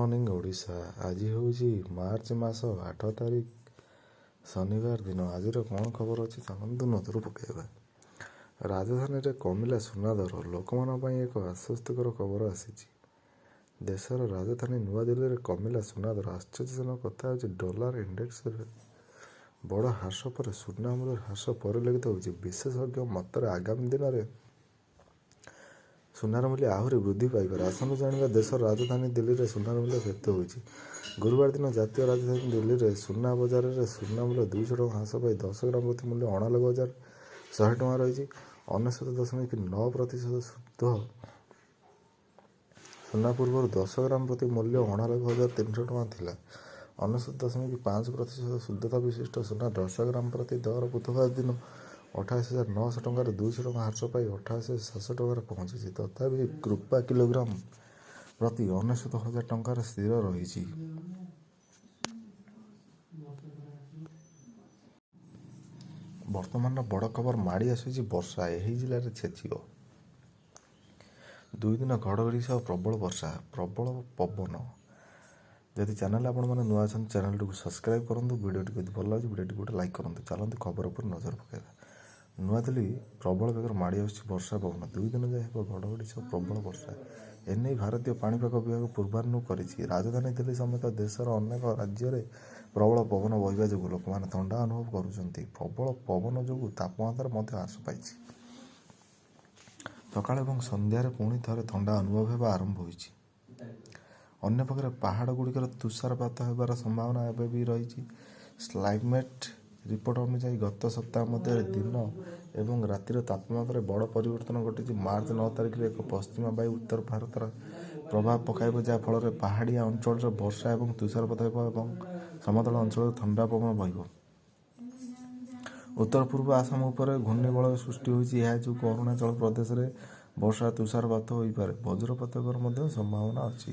Morning Odisha. आज हूँ मार्च मास 8 तारिख शनिवार दिन। आज कौन खबर अच्छी चलतु नजर पकड़ा। राजधानी में कमिला सुना दर लोक मान एक आश्वस्तिकर खबर आसी। देशर राजधानी नुआ दिल्ली में कमिला सुना दर। आश्चर्यजनक कथा हो डॉलर इंडेक्स बड़ ह्रास पर सुना मूल्य ह्रास परिलक्षित हो। विशेषज्ञ मत आगामी दिन में सुनार मूल्य आहरी वृद्धि पाइपर। आसनु जाना देशर राजधानी दिल्ली में सुनार मूल्य केते होइछि। गुरुवार दिन जातीय राजधानी दिल्ली में सुना बजार में सुना मूल्य 200 टଙ୍କା ह्रास पाई 10 ग्राम प्रति मूल्य 99,100 टଙ୍କା रही। 99.9% शुद्ध सुना पूर्व 10 ग्राम प्रति मूल्य 99,300 टଙ୍କା थिला। 99.5% शुद्धता विशिष्ट सुना 10 ग्राम प्रति दर बुधवार दिन 28,900 टଙ୍କାର 200 ଟଙ୍କା ହ୍ରାସ ପାଇ 28,700 ଟଙ୍କାରେ ପହଞ୍ଚିଛି। ତଥାପି ରୂପା କିଲୋଗ୍ରାମ ପ୍ରତି 99,000 ଟଙ୍କାରେ ସ୍ଥିର ରହିଛି। ବର୍ତ୍ତମାନର ବଡ଼ ଖବର ମାଡ଼ି ଆସୁଛି ବର୍ଷା ଏହି ଜିଲ୍ଲାରେ ଛେଚିବ। 2 ଦିନ ଘଡ଼ଘଡ଼ି ସହ ପ୍ରବଳ ବର୍ଷା, ପ୍ରବଳ ପବନ। ଯଦି ଚ୍ୟାନେଲ ଆପଣମାନେ ନୂଆ ଅଛନ୍ତି ଚ୍ୟାନେଲଟିକୁ ସବସ୍କ୍ରାଇବ୍ କରନ୍ତୁ। ଭିଡ଼ିଓଟି ଯଦି ଭଲ ଲାଗୁଛି ଭିଡ଼ିଓଟିକୁ ଗୋଟେ ଲାଇକ୍ କରନ୍ତୁ। ଚାଲନ୍ତୁ ଖବର ଉପରେ ନଜର ପକାଇବା। ନୂଆଦିଲ୍ଲୀ ପ୍ରବଳ ବେଗରେ ମାଡ଼ି ଆସୁଛି ବର୍ଷା ପବନ। 2 ଦିନ ଯାଏ ହେବ ଘଡ଼ଘଡ଼ି ସହ ପ୍ରବଳ ବର୍ଷା। ଏନେଇ ଭାରତୀୟ ପାଣିପାଗ ବିଭାଗ ପୂର୍ବାନୁମାନ କରିଛି। ରାଜଧାନୀ ଦିଲ୍ଲୀ ସମେତ ଦେଶର ଅନେକ ରାଜ୍ୟରେ ପ୍ରବଳ ପବନ ବହିବା ଯୋଗୁଁ ଲୋକମାନେ ଥଣ୍ଡା ଅନୁଭବ କରୁଛନ୍ତି। ପ୍ରବଳ ପବନ ଯୋଗୁଁ ତାପମାତ୍ରା ମଧ୍ୟ ହ୍ରାସ ପାଇଛି। ସକାଳ ଏବଂ ସନ୍ଧ୍ୟାରେ ପୁଣି ଥରେ ଥଣ୍ଡା ଅନୁଭବ ହେବା ଆରମ୍ଭ ହୋଇଛି। ଅନ୍ୟପକ୍ଷରେ ପାହାଡ଼ଗୁଡ଼ିକରେ ତୁଷାରପାତ ହେବାର ସମ୍ଭାବନା ଏବେ ବି ରହିଛି। କ୍ଲାଇମେଟ୍ ରିପୋର୍ଟ ଅନୁଯାୟୀ ଗତ ସପ୍ତାହ ମଧ୍ୟରେ ଦିନ ଏବଂ ରାତିର ତାପମାତ୍ରାରେ ବଡ଼ ପରିବର୍ତ୍ତନ ଘଟିଛି। ମାର୍ଚ୍ଚ 9 ତାରିଖରେ ଏକ ପଶ୍ଚିମା ବାୟୁ ଉତ୍ତର ଭାରତରେ ପ୍ରଭାବ ପକାଇବ, ଯାହା ଫଳରେ ପାହାଡ଼ିଆ ଅଞ୍ଚଳରେ ବର୍ଷା ଏବଂ ତୁଷାରପାତ ହେବ ଏବଂ ସମତଳ ଅଞ୍ଚଳରେ ଥଣ୍ଡା ପବନ ବହିବ। ଉତ୍ତର ପୂର୍ବ ଆସାମ ଉପରେ ଘୂର୍ଣ୍ଣିବଳୟ ସୃଷ୍ଟି ହୋଇଛି। ଏହା ଯୋଗୁଁ ଅରୁଣାଚଳ ପ୍ରଦେଶରେ ବର୍ଷା ତୁଷାରପାତ ହୋଇପାରେ। ବଜ୍ରପାତ ହେବାର ମଧ୍ୟ ସମ୍ଭାବନା ଅଛି।